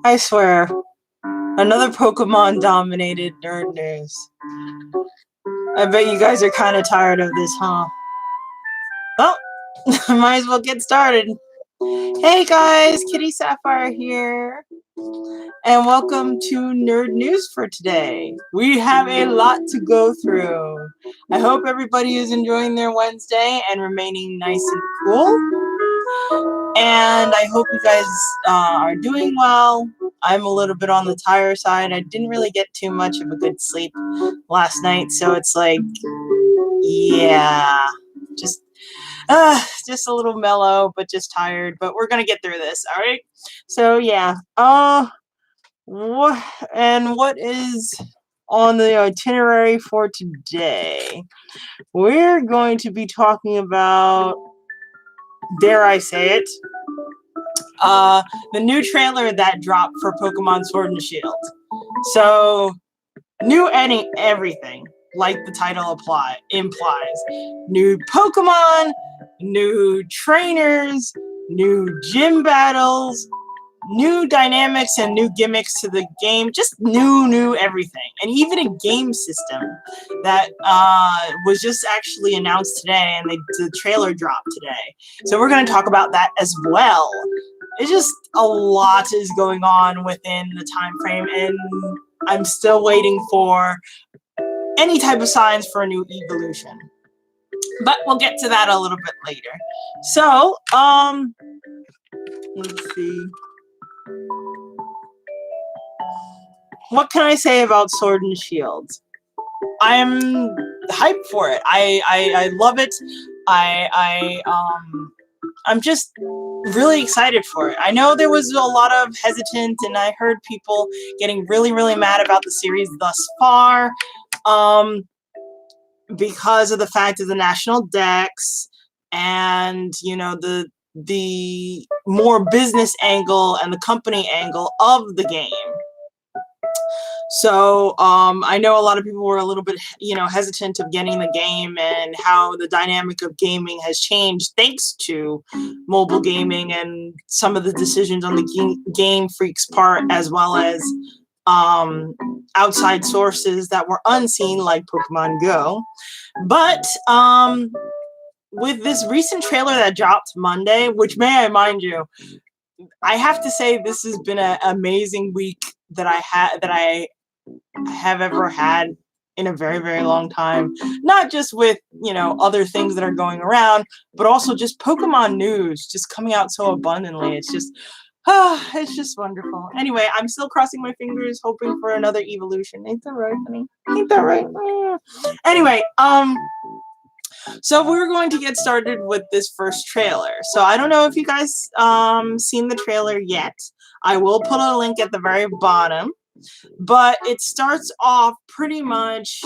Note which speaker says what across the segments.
Speaker 1: I swear, another Pokemon-dominated nerd news. I bet you guys are kind of tired of this, huh? Well, might as well get started. Hey guys, Kitty Sapphire here, and welcome to Nerd News for today. We have a lot to go through. I hope everybody is enjoying their Wednesday and remaining nice and cool. And I hope you guys are doing well. I'm a little bit on the tired side. I didn't really get too much of a good sleep last night, so it's like, yeah, just a little mellow, but just tired. But we're gonna get through this, all right? So yeah, what is on the itinerary for today? We're going to be talking about, dare I say it, the new trailer that dropped for Pokemon Sword and Shield. So, new everything, like the title implies. New Pokemon, new trainers, new gym battles, new dynamics and new gimmicks to the game, just new everything. And even a game system that was just actually announced today, and the trailer dropped today. So we're going to talk about that as well. It's just a lot is going on within the time frame, and I'm still waiting for any type of signs for a new evolution. But we'll get to that a little bit later. So, let's see. What can I say about Sword and Shield? I'm hyped for it. I love it. I'm just really excited for it. I know there was a lot of hesitant, and I heard people getting really mad about the series thus far, because of the fact of the national dex and, you know, the more business angle and the company angle of the game. So I know a lot of people were a little bit, hesitant of getting the game, and how the dynamic of gaming has changed thanks to mobile gaming and some of the decisions on the Game Freak's part, as well as outside sources that were unseen, like Pokemon Go. But with this recent trailer that dropped Monday, which, may I mind you, I have to say this has been an amazing week that I have ever had in a very long time. Not just with, other things that are going around, but also just Pokemon news just coming out so abundantly. It's just wonderful. Anyway, I'm still crossing my fingers, hoping for another evolution. Ain't that right, honey? Ain't that right? Anyway, so we're going to get started with this first trailer. So I don't know if you guys seen the trailer yet. I will put a link at the very bottom. But it starts off pretty much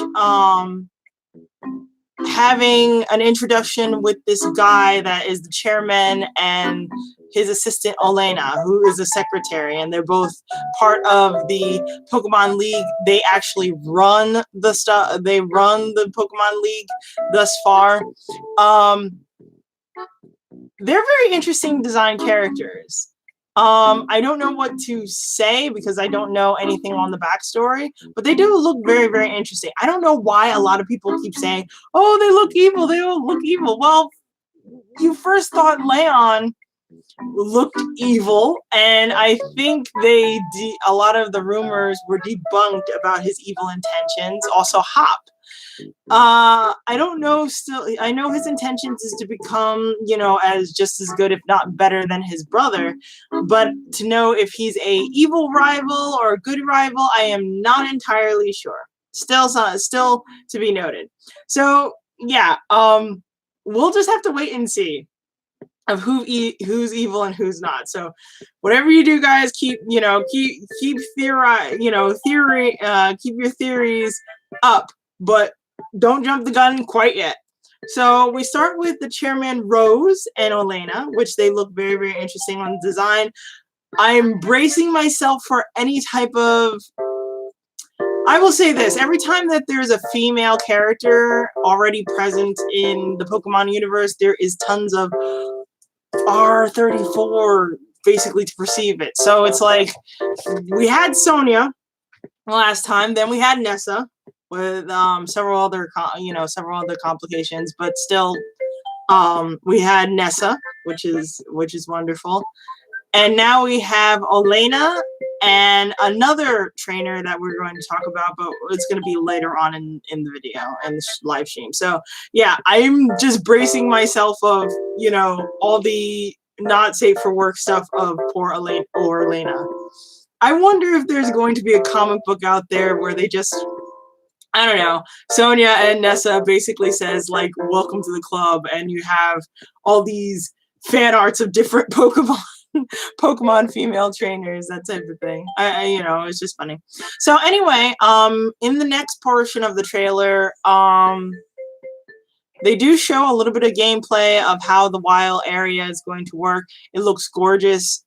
Speaker 1: having an introduction with this guy that is the chairman and his assistant Olena, who is the secretary, and they're both part of the Pokemon League. They actually run the stuff. They run the Pokemon League thus far. They're very interesting design characters. I don't know what to say because I don't know anything on the backstory, but they do look very interesting. I don't know why a lot of people keep saying, oh, they look evil, they all look evil. Well, you first thought Leon looked evil, and I think a lot of the rumors were debunked about his evil intentions. Also, Hop. I don't know still. I know his intentions is to become, as just as good, if not better, than his brother. But to know if he's a evil rival or a good rival, I am not entirely sure. Still to be noted. So yeah, we'll just have to wait and see of who's evil and who's not. So whatever you do, guys, keep keep your theories up, but don't jump the gun quite yet. So we start with the chairman Rose and Olena, which they look very interesting on design. I'm bracing myself for any type of, I will say this, every time that there's a female character already present in the Pokemon universe, there is tons of R34 basically to perceive it. So it's like we had Sonia last time, then we had Nessa with several other complications, but still we had Nessa, which is wonderful. And now we have Elena and another trainer that we're going to talk about, but it's going to be later on in the video and the live stream. So yeah, I'm just bracing myself of, all the not safe for work stuff of poor Elena. I wonder if there's going to be a comic book out there where they just, I don't know, Sonia and Nessa basically says, like, welcome to the club, and you have all these fan arts of different Pokemon female trainers, that type of thing. It's just funny. So anyway, in the next portion of the trailer, they do show a little bit of gameplay of how the wild area is going to work. It looks gorgeous.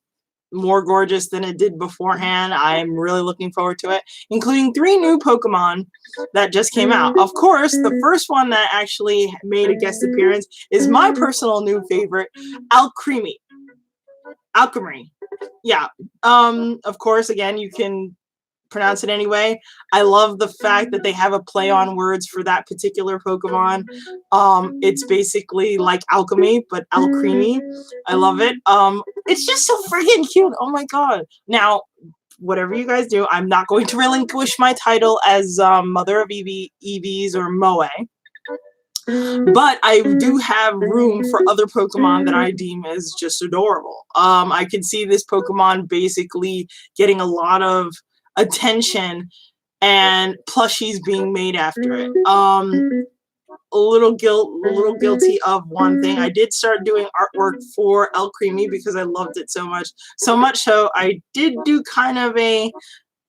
Speaker 1: More gorgeous than it did beforehand. I'm really looking forward to it, including 3 new Pokemon that just came out. Of course, the first one that actually made a guest appearance is my personal new favorite, Alcremie. Yeah. Of course, again, you can pronounce it anyway. I love the fact that they have a play on words for that particular Pokemon. It's basically like alchemy, but Alcremie. I love it. It's just so friggin' cute. Oh my god. Now, whatever you guys do, I'm not going to relinquish my title as Mother of Eevees or Moe. But I do have room for other Pokemon that I deem as just adorable. I can see this Pokemon basically getting a lot of attention and plushies being made after it. A little guilty of one thing. I did start doing artwork for Alcremie because I loved it so much. So much so I did do kind of a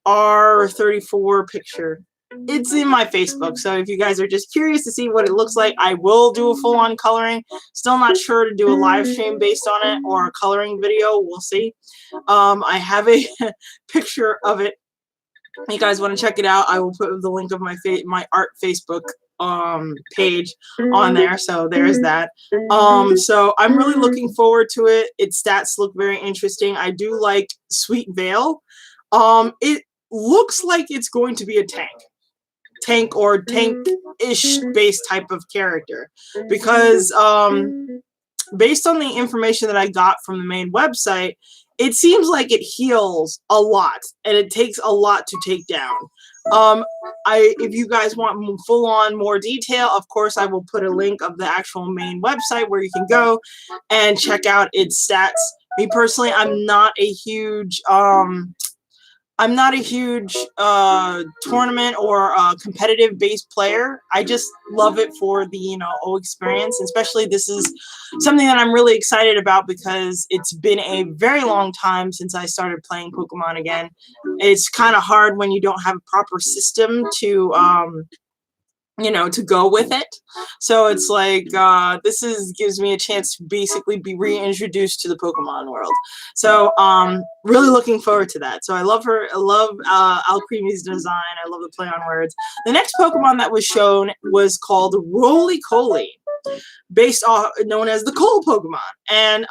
Speaker 1: R34 picture. It's in my Facebook, so if you guys are just curious to see what it looks like, I will do a full-on coloring. Still not sure to do a live stream based on it or a coloring video. We'll see. I have a picture of it. If you guys want to check it out, I will put the link of my art Facebook page on there. So there's that. So I'm really looking forward to it. Its stats look very interesting. I do like Sweet Veil. It looks like it's going to be a tank or tank-ish based type of character, because based on the information that I got from the main website, it seems like it heals a lot and it takes a lot to take down. If you guys want full-on more detail, of course I will put a link of the actual main website where you can go and check out its stats. Me personally, I'm not a huge tournament or competitive based player. I just love it for the experience. Especially this is something that I'm really excited about because it's been a very long time since I started playing Pokemon again. It's kind of hard when you don't have a proper system to to go with it. So it's like this gives me a chance to basically be reintroduced to the Pokemon world. So really looking forward to that. So I love her. I love Alcremie's design. I love the play on words. The next Pokemon that was shown was called Roly-Coly, known as the coal Pokemon. And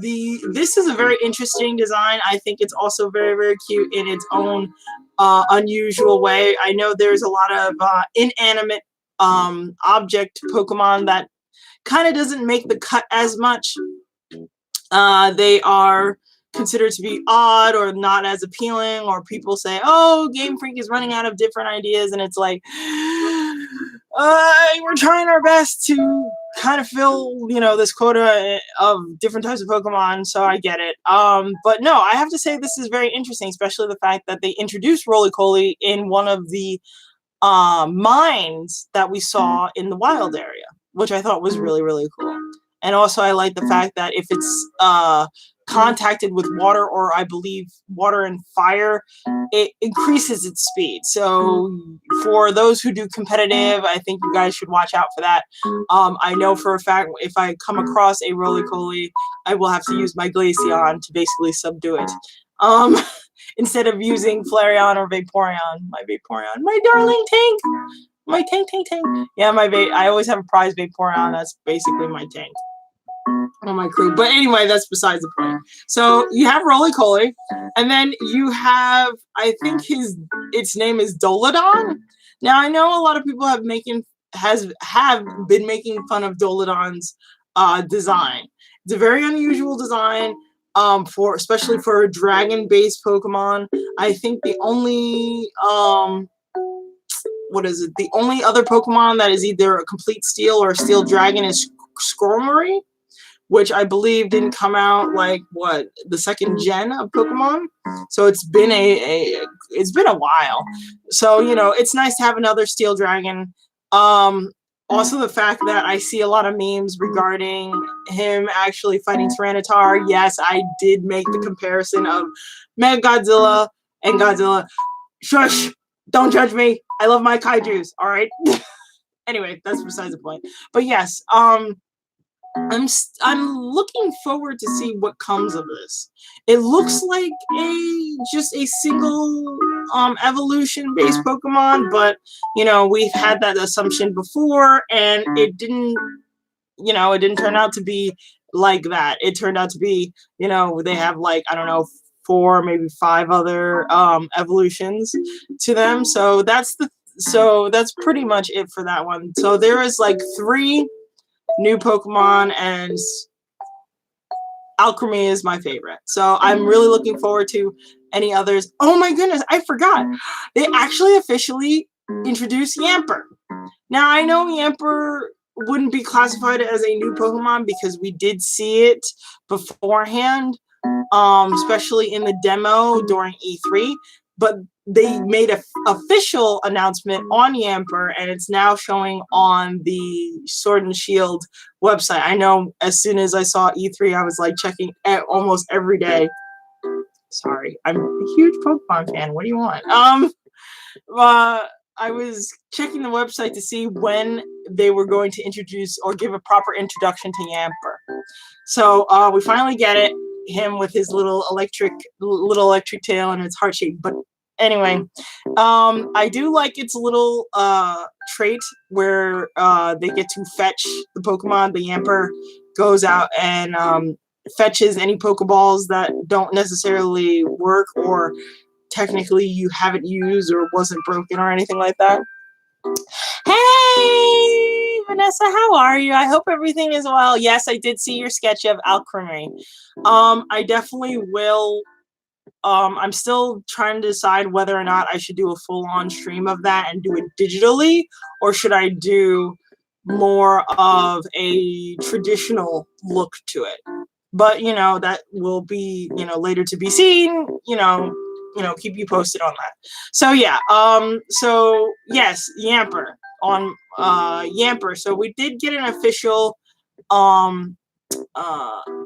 Speaker 1: this is a very interesting design. I think it's also very, very cute in its own unusual way. I know there's a lot of inanimate object Pokemon that kind of doesn't make the cut as much. They are considered to be odd or not as appealing, or people say, oh, Game Freak is running out of different ideas, and it's like, we're trying our best to kind of fill, this quota of different types of Pokemon, so I get it. But no, I have to say this is very interesting, especially the fact that they introduced Roly-Coly in one of the mines that we saw in the wild area, which I thought was really, really cool. And also I like the fact that if it's contacted with water, or I believe water and fire, it increases its speed. So for those who do competitive, I think you guys should watch out for that. I know for a fact if I come across a Roly-Coly, I will have to use my Glaceon to basically subdue it. Instead of using Flareon or Vaporeon. My darling tank! My tank. Yeah, I always have a prize Vaporeon. That's basically my tank. on my crew. But anyway, that's besides the point. So you have Roly-Poly, and then you have, I think its name is Dolodon. Now I know a lot of people have been making fun of Dolodon's design. It's a very unusual design, especially for a dragon-based Pokemon. I think the only the only other Pokemon that is either a complete steel or a steel dragon is Squirtle, which I believe didn't come out like the second gen of Pokemon. So it's been it's been a while. So it's nice to have another steel dragon. Also the fact that I see a lot of memes regarding him actually fighting Tyranitar. Yes, I did make the comparison of Mega Godzilla and Godzilla. Shush! Don't judge me. I love my kaijus. All right. Anyway, that's besides the point. But yes, I'm looking forward to see what comes of this. It looks like just a single evolution based Pokemon, but we've had that assumption before, and it didn't turn out to be like that. It turned out to be they have like, I don't know, 4 maybe 5 other evolutions to them. So that's pretty much it for that one. So there is like 3 new Pokemon, and Alchemy is my favorite. So I'm really looking forward to any others. Oh my goodness, I forgot. They actually officially introduced Yamper. Now I know Yamper wouldn't be classified as a new Pokemon because we did see it beforehand, especially in the demo during E3, but they made an official announcement on Yamper, and it's now showing on the Sword and Shield website. I know as soon as I saw E3, I was like checking almost every day. Sorry, I'm a huge Pokemon fan. What do you want? I was checking the website to see when they were going to introduce or give a proper introduction to Yamper. So we finally get it. Him with his little electric tail and its heart shape. But anyway, I do like its little trait where they get to fetch the Pokemon. The Yamper goes out and fetches any Pokeballs that don't necessarily work, or technically you haven't used or wasn't broken or anything like that. Hey, Vanessa, how are you? I hope everything is well. Yes, I did see your sketch of Alchemy. I definitely will. I'm still trying to decide whether or not I should do a full-on stream of that and do it digitally, or should I do more of a traditional look to it. But that will be later to be seen. Keep you posted on that. So yeah, so yes, Yamper on Yamper. So we did get an official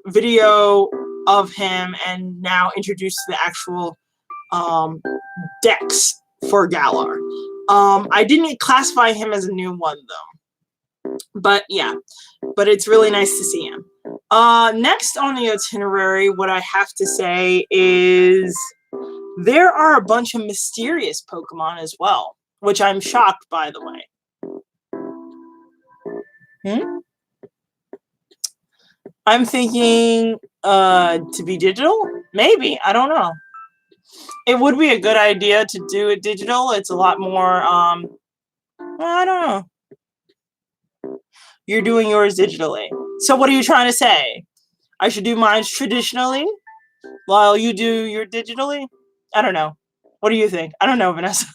Speaker 1: video of him, and now introduced the actual Dex for Galar. I didn't classify him as a new one though, but yeah, but it's really nice to see him. Next on the itinerary, what I have to say is there are a bunch of mysterious Pokemon as well, which I'm shocked, by the way. I'm thinking to be digital? Maybe. I don't know. It would be a good idea to do it digital. It's a lot more, I don't know. You're doing yours digitally. So what are you trying to say? I should do mine traditionally while you do your digitally? I don't know. What do you think? I don't know, Vanessa.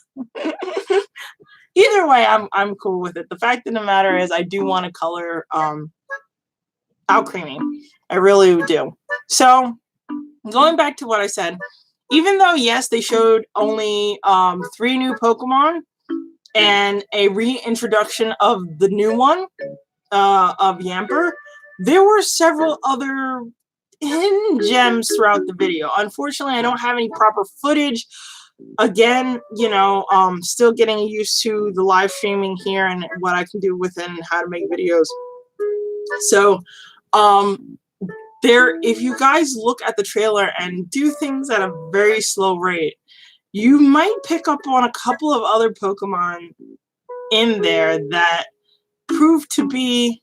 Speaker 1: Either way, I'm cool with it. The fact of the matter is I do want to color Alchemy. I really do. So going back to what I said, even though yes, they showed only 3 new Pokemon and a reintroduction of the new one of Yamper, there were several other hidden gems throughout the video. Unfortunately, I don't have any proper footage. Again, still getting used to the live streaming here and what I can do with it and how to make videos. So if you guys look at the trailer and do things at a very slow rate, you might pick up on a couple of other Pokemon in there that prove to be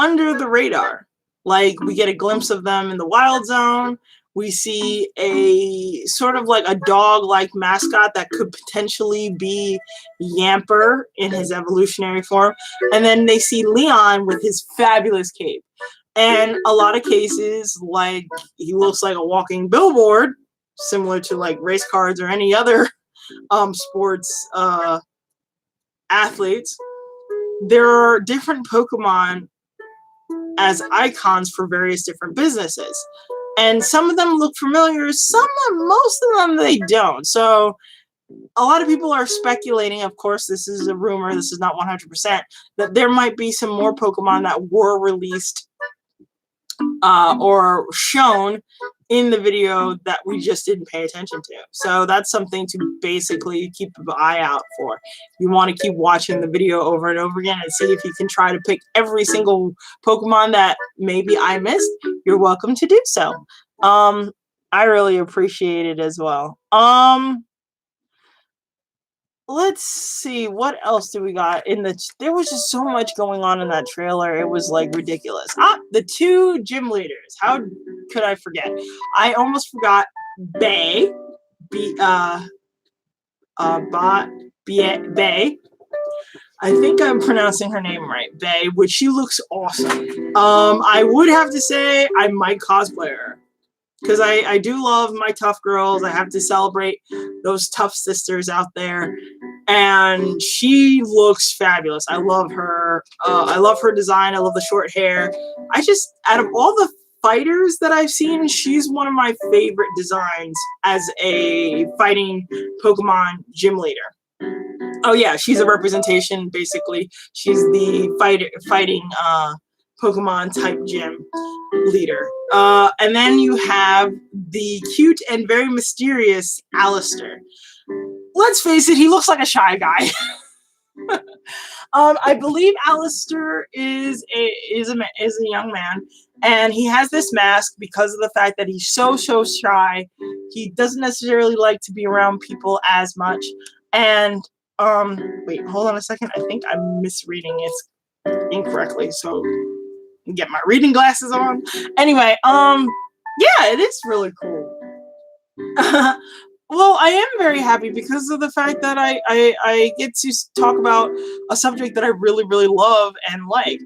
Speaker 1: under the radar. Like, we get a glimpse of them in the wild zone. We see a sort of like a dog-like mascot that could potentially be Yamper in his evolutionary form. And then they see Leon with his fabulous cape. And a lot of cases, like, he looks like a walking billboard, similar to like race cars or any other sports athletes. There are different Pokemon as icons for various different businesses. And some of them look familiar, most of them they don't. So a lot of people are speculating, of course, this is a rumor, this is not 100%, that there might be some more Pokemon that were released or shown in the video that we just didn't pay attention to. So that's something to basically keep an eye out for. You want to keep watching the video over and over again and see if you can try to pick every single Pokemon that maybe I missed. You're welcome to do so. I really appreciate it as well. Let's see, what else do we got in there was just so much going on in that trailer. It was like ridiculous. The 2 gym leaders. How could I forget? I almost forgot Bay. Bay. I think I'm pronouncing her name right, Bay, which she looks awesome. I would have to say I might cosplay her, because I do love my tough girls. I have to celebrate those tough sisters out there. And she looks fabulous. I love her. I love her design. I love the short hair. Out of all the fighters that I've seen, she's one of my favorite designs as a fighting Pokemon gym leader. Oh yeah, she's a representation, basically. She's the fighting Pokemon type gym leader. And then you have the cute and very mysterious Alistair. Let's face it, he looks like a shy guy. I believe Alistair is a young man, and he has this mask because of the fact that he's so shy. He doesn't necessarily like to be around people as much. And wait, hold on a second. I think I'm misreading it incorrectly. So get my reading glasses on. Anyway, yeah, it is really cool. Well, I am very happy because of the fact that I get to talk about a subject that I really, really love and like.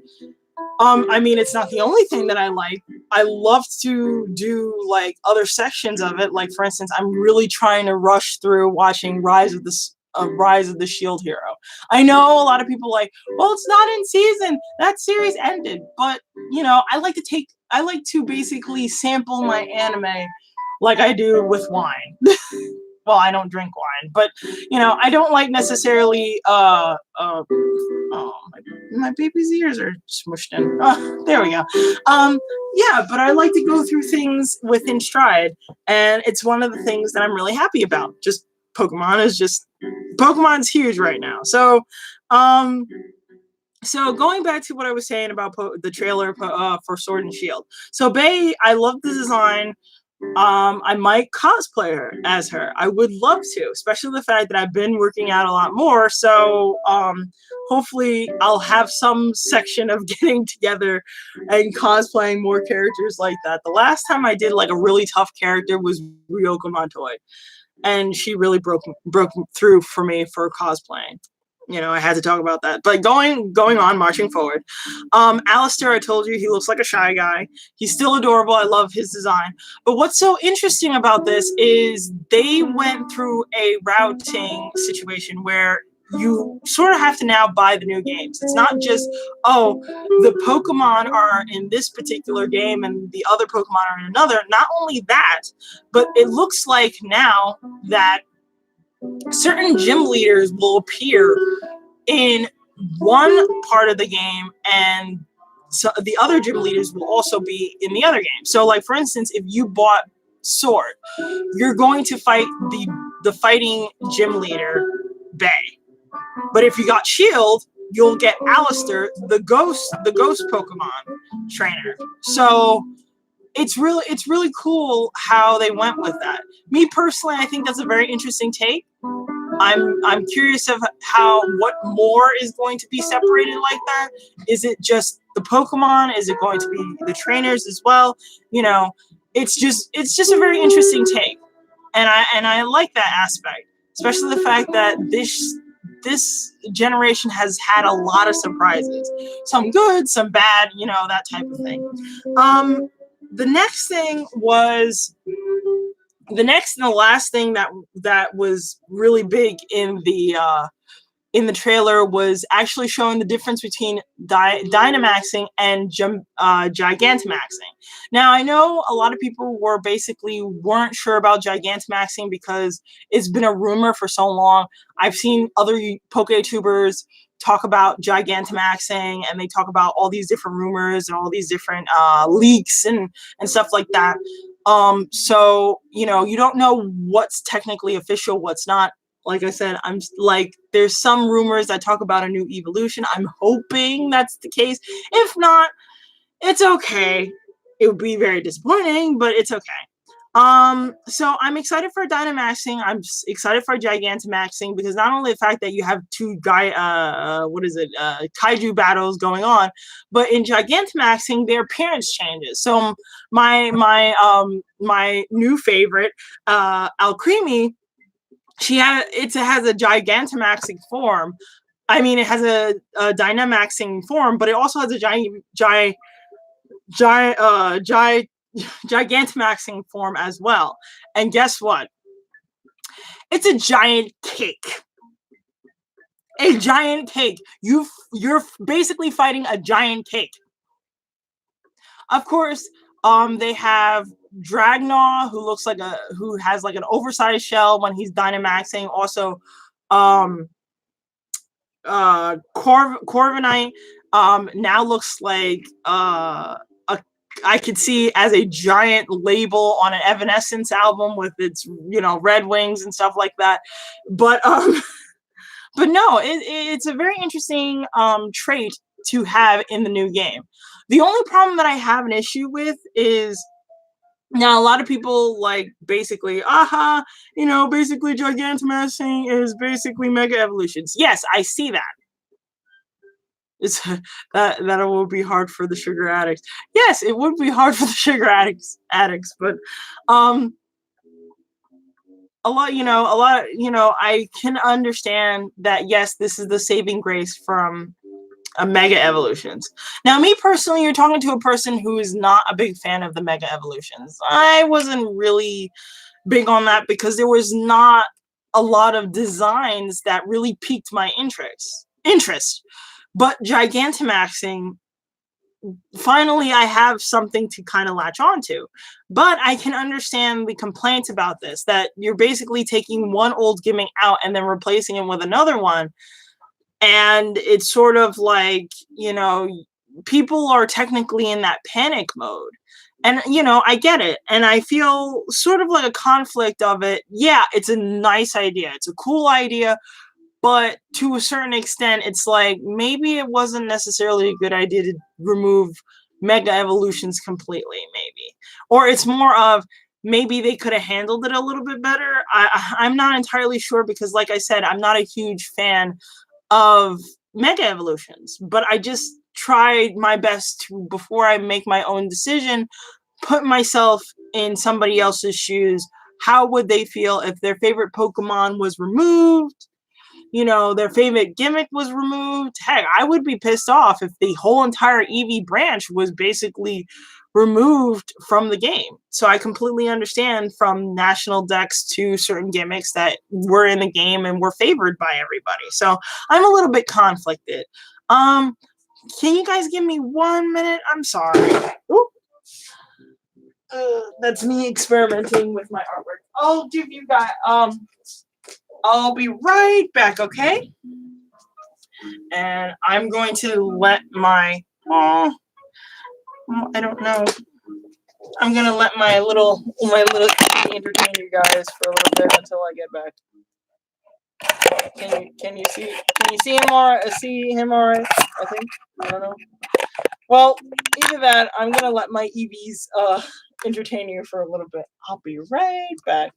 Speaker 1: I mean, it's not the only thing that I like. I love to do like other sections of it. Like, for instance, I'm really trying to rush through watching Rise of the Shield Hero. I know a lot of people like, well, it's not in season. That series ended. But, you know, I like to basically sample my anime like I do with wine. Well, I don't drink wine, but, you know, I don't like necessarily, oh, my baby's ears are smushed in. Oh, there we go. Yeah, but I like to go through things within stride, and it's one of the things that I'm really happy about. Pokemon's huge right now. So, so going back to what I was saying about the trailer for Sword and Shield. So Bay, I love the design. I might cosplay her as her. I would love to, especially the fact that I've been working out a lot more. So hopefully I'll have some section of getting together and cosplaying more characters like that. The last time I did like a really tough character was Ryoko Montoya, and she really broke through for me for cosplaying. You know, I had to talk about that. But going on, marching forward. Alistair, I told you, he looks like a shy guy. He's still adorable. I love his design. But what's so interesting about this is they went through a routing situation where you sort of have to now buy the new games. It's not just, oh, the Pokemon are in this particular game and the other Pokemon are in another. Not only that, but it looks like now that certain gym leaders will appear in one part of the game, and so the other gym leaders will also be in the other game. So, like, for instance, if you bought Sword, you're going to fight the fighting gym leader, Bay. But if you got Shield, you'll get Alistair, the ghost Pokemon trainer. So it's really cool how they went with that. Me personally, I think that's a very interesting take. I'm curious of what more is going to be separated like that. Is it just the Pokemon? Is it going to be the trainers as well? You know, it's just a very interesting take, and I like that aspect, especially the fact that this generation has had a lot of surprises, some good, some bad, you know, that type of thing. The next thing was the last thing that was really big in the trailer was actually showing the difference between Dynamaxing and Gigantamaxing. Now, I know a lot of people weren't sure about Gigantamaxing because it's been a rumor for so long. I've seen other PokeTubers talk about Gigantamaxing, and they talk about all these different rumors and all these different leaks and stuff like that. So, you know, you don't know what's technically official, what's not. Like I said, I'm like, there's some rumors that talk about a new evolution. I'm hoping that's the case. If not, it's okay. It would be very disappointing, but it's okay. So I'm excited for Dynamaxing. I'm excited for Gigantamaxing because not only the fact that you have two kaiju battles going on, but in Gigantamaxing, their appearance changes. So my new favorite, Alcremie, it has a Gigantamaxing form. I mean, it has a Dynamaxing form, but it also has a Gigantamaxing form as well. And guess what? It's a giant cake. A giant cake. You're basically fighting a giant cake. Of course, they have Dragnaw, who has like an oversized shell when he's Dynamaxing. Also, Corviknight now looks like I could see as a giant label on an Evanescence album with its, you know, red wings and stuff like that. But but no, it's a very interesting trait to have in the new game. The only problem that I have an issue with is, now a lot of people like basically, you know, basically Gigantamaxing is basically Mega Evolutions. Yes, I see that. It's that will be hard for the sugar addicts. Yes, it would be hard for the sugar addicts, but a lot, you know, I can understand that. Yes, this is the saving grace from Mega Evolutions. Now, me personally, you're talking to a person who is not a big fan of the Mega Evolutions. I wasn't really big on that because there was not a lot of designs that really piqued my interest. But Gigantamaxing, finally I have something to kind of latch onto. But I can understand the complaints about this, that you're basically taking one old gimmick out and then replacing it with another one. And it's sort of like, you know, people are technically in that panic mode. And, you know, I get it. And I feel sort of like a conflict of it. Yeah, it's a nice idea. It's a cool idea. But to a certain extent, it's like maybe it wasn't necessarily a good idea to remove Mega Evolutions completely, maybe. Or it's more of maybe they could have handled it a little bit better. I'm not entirely sure because, like I said, I'm not a huge fan of Mega Evolutions. But I just tried my best to, before I make my own decision, put myself in somebody else's shoes. How would they feel if their favorite Pokemon was removed? You know, their favorite gimmick was removed. Heck, I would be pissed off if the whole entire EV branch was basically removed from the game. So I completely understand, from national decks to certain gimmicks that were in the game and were favored by everybody. So I'm a little bit conflicted. Can you guys give me 1 minute? I'm sorry. That's me experimenting with my artwork. I'll give you guys I'll be right back, okay? And I'm going to let my, I don't know. I'm gonna let my little entertain you guys for a little bit until I get back. Can you see him all right? I think. I don't know. Well, either that, I'm gonna let my EVs entertain you for a little bit. I'll be right back.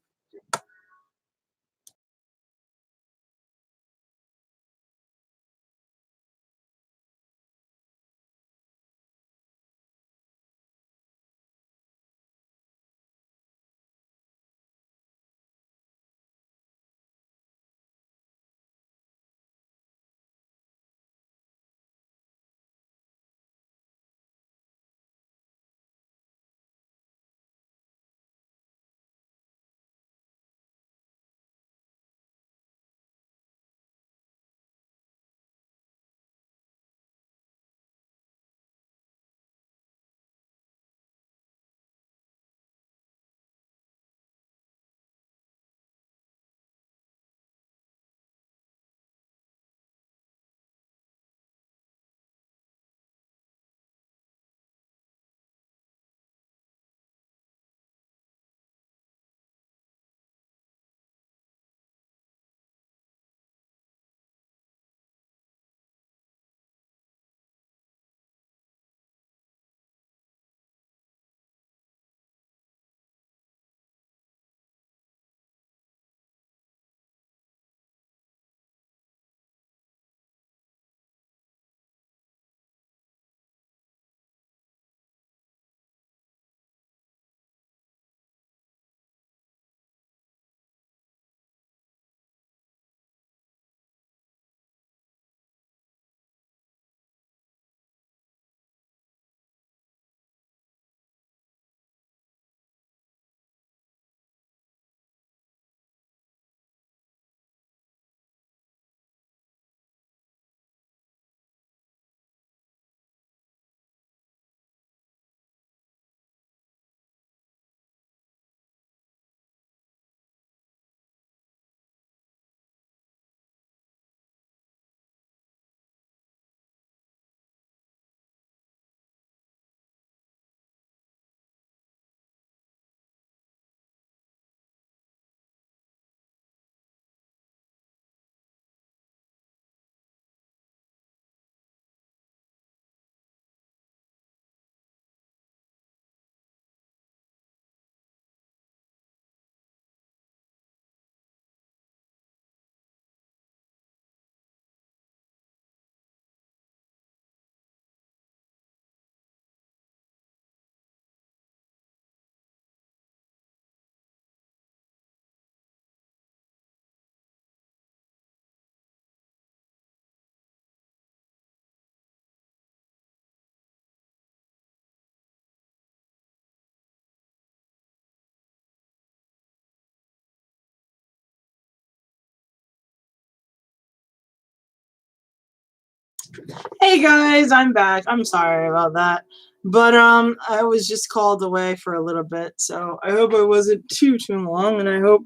Speaker 1: Hey guys, I'm back. I'm sorry about that. But I was just called away for a little bit, so I hope it wasn't too long, and I hope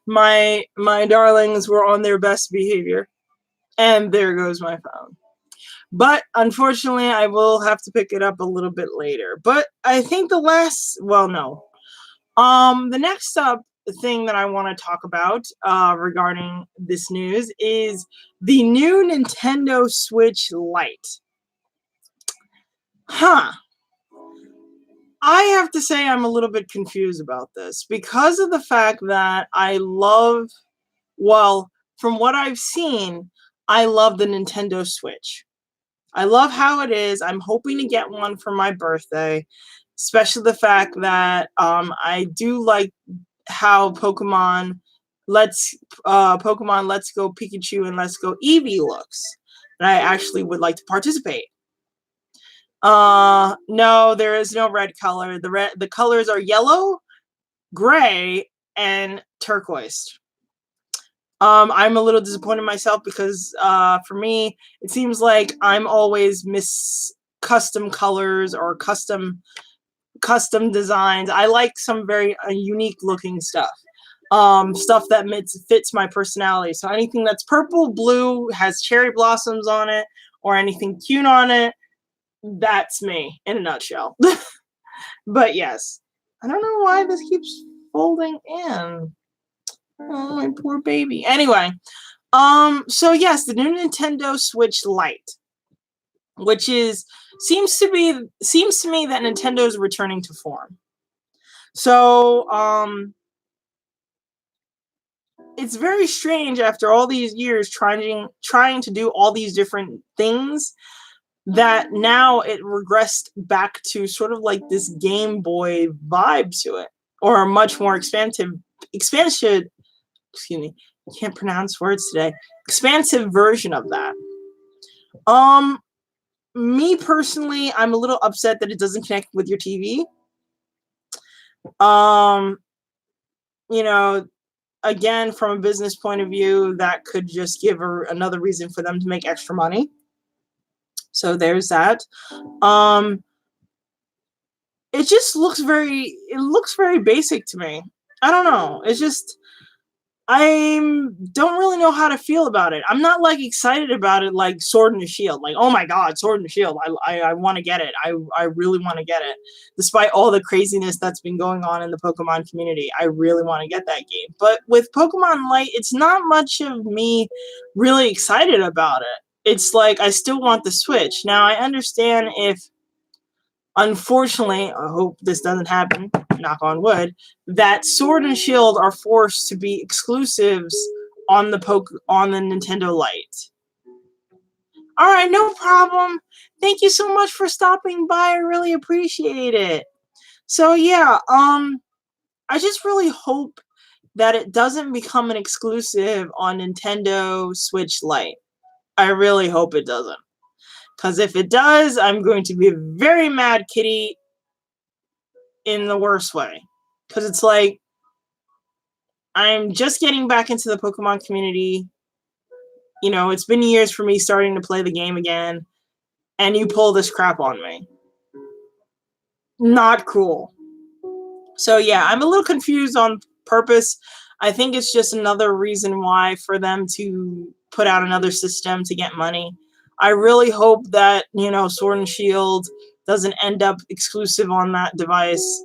Speaker 1: my darlings were on their best behavior. And there goes my phone. But unfortunately, I will have to pick it up a little bit later. But I think the next up thing that I want to talk about regarding this news is the new Nintendo Switch Lite. Huh. I have to say I'm a little bit confused about this because of the fact that well, from what I've seen, I love the Nintendo Switch. I love how it is. I'm hoping to get one for my birthday, especially the fact that I do like how Pokemon Let's Go Pikachu and Let's Go Eevee looks. And I actually would like to participate. No, there is no red color. The colors are yellow, gray, and turquoise. I'm a little disappointed in myself because for me, it seems like I'm always miss custom colors or custom designs. I like some very unique looking stuff. Stuff that fits my personality. So anything that's purple, blue, has cherry blossoms on it, or anything cute on it, that's me in a nutshell. But yes, I don't know why this keeps folding in. Oh, my poor baby. Anyway, so yes, the new Nintendo Switch Lite, which seems to me that Nintendo is returning to form. So, it's very strange after all these years trying to do all these different things that now it regressed back to sort of like this Game Boy vibe to it, or a much more expansive, excuse me, I can't pronounce words today, expansive version of that. Me personally, I'm a little upset that it doesn't connect with your TV. You know, again, from a business point of view, that could just give another reason for them to make extra money. So there's that. It just looks very basic to me. I don't know. It's just I don't really know how to feel about it. I'm not like excited about it like Sword and Shield. Like, oh my god, Sword and Shield. I want to get it. I really want to get it. Despite all the craziness that's been going on in the Pokemon community, I really want to get that game. But with Pokemon Light, it's not much of me really excited about it. It's like I still want the Switch. Now I understand if, unfortunately, I hope this doesn't happen, knock on wood, that Sword and Shield are forced to be exclusives on the Nintendo Lite. All right, no problem. Thank you so much for stopping by. I really appreciate it. So yeah, I just really hope that it doesn't become an exclusive on Nintendo Switch Lite. I really hope it doesn't. Because if it does, I'm going to be a very mad kitty in the worst way. Because it's like, I'm just getting back into the Pokemon community. You know, it's been years for me starting to play the game again. And you pull this crap on me. Not cool. So yeah, I'm a little confused on purpose. I think it's just another reason why for them to put out another system to get money. I really hope that, Sword and Shield doesn't end up exclusive on that device.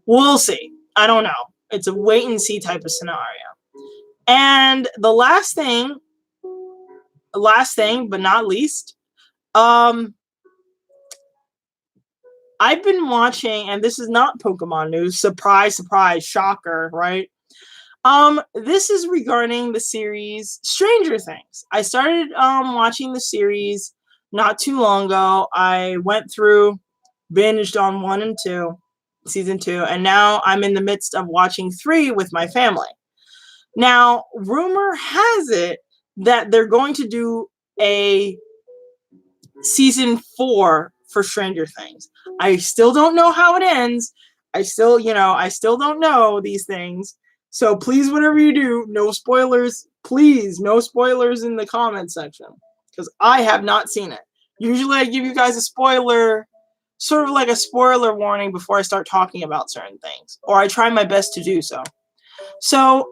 Speaker 1: We'll see. I don't know. It's a wait and see type of scenario. And the last thing, but not least, I've been watching, and this is not Pokemon news. Surprise, surprise, shocker, right? This is regarding the series Stranger Things. I started watching the series not too long ago. I went through, binged on 1 and 2, season 2, and now I'm in the midst of watching 3 with my family. Now, rumor has it that they're going to do a season 4 for Stranger Things. I still don't know how it ends. I still don't know these things. So please, whatever you do, no spoilers. Please, no spoilers in the comment section. Because I have not seen it. Usually I give you guys a spoiler, sort of like a spoiler warning before I start talking about certain things, or I try my best to do so. So,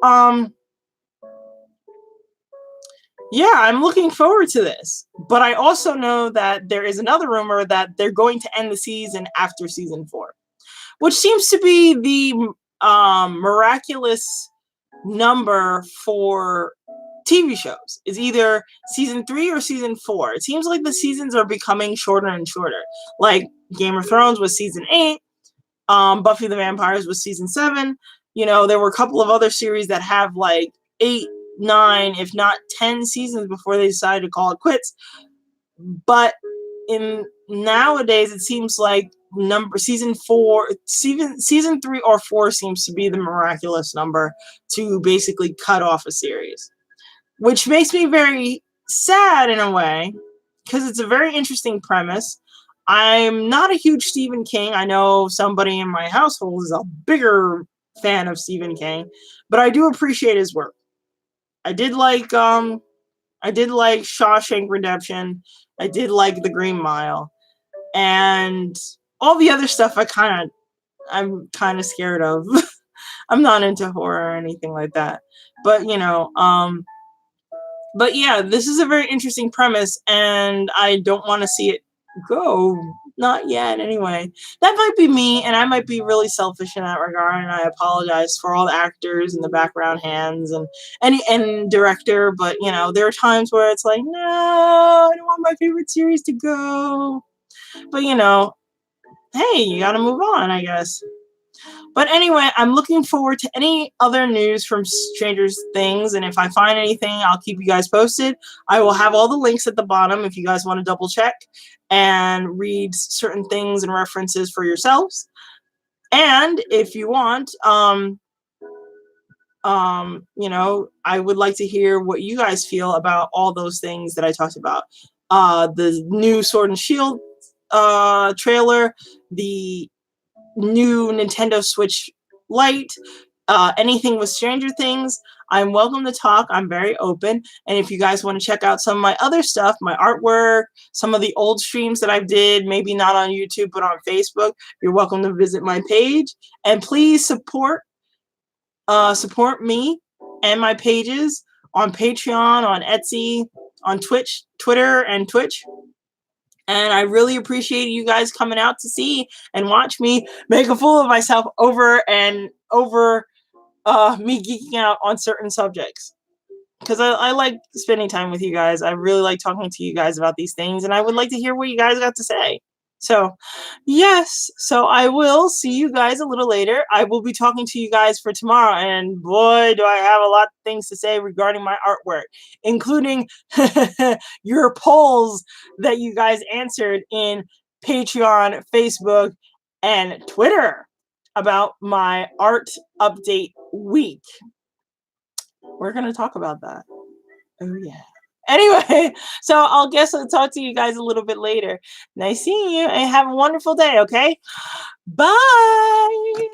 Speaker 1: yeah, I'm looking forward to this. But I also know that there is another rumor that they're going to end the season after season 4, which seems to be the miraculous number for TV shows. Is either season 3 or season 4. It seems like the seasons are becoming shorter and shorter. Like Game of Thrones was season 8. Buffy the Vampires was season 7. You know, there were a couple of other series that have like 8, 9, if not 10 seasons before they decided to call it quits. But in nowadays, it seems like season 3 or 4 seems to be the miraculous number to basically cut off a series, which makes me very sad in a way, because it's a very interesting premise. I'm not a huge Stephen King. I know somebody in my household is a bigger fan of Stephen King, but I do appreciate his work. I did like Shawshank Redemption. I did like The Green Mile, and all the other stuff I'm kind of scared of. I'm not into horror or anything like that, but but yeah, this is a very interesting premise, and I don't want to see it go. Not yet, anyway. That might be me, and I might be really selfish in that regard, and I apologize for all the actors and the background hands and director, but there are times where it's like, no, I don't want my favorite series to go. But hey, you gotta move on, I guess. But anyway, I'm looking forward to any other news from Stranger Things, and if I find anything, I'll keep you guys posted. I will have all the links at the bottom if you guys want to double check and read certain things and references for yourselves. And if you want, I would like to hear what you guys feel about all those things that I talked about. The new Sword and Shield trailer, the new Nintendo Switch Lite, anything with Stranger Things, I'm welcome to talk. I'm very open. And if you guys want to check out some of my other stuff, my artwork, some of the old streams that I did, maybe not on YouTube, but on Facebook, you're welcome to visit my page. And please support me and my pages on Patreon, on Etsy, on Twitch, Twitter, and Twitch. And I really appreciate you guys coming out to see and watch me make a fool of myself over me geeking out on certain subjects. Because I like spending time with you guys. I really like talking to you guys about these things, and I would like to hear what you guys got to say. So, yes. So I will see you guys a little later. I will be talking to you guys for tomorrow, and boy, do I have a lot of things to say regarding my artwork, including your polls that you guys answered in Patreon, Facebook, and Twitter about my art update week. We're going to talk about that. Oh, yeah. Anyway, so I'll talk to you guys a little bit later. Nice seeing you, and have a wonderful day, okay? Bye!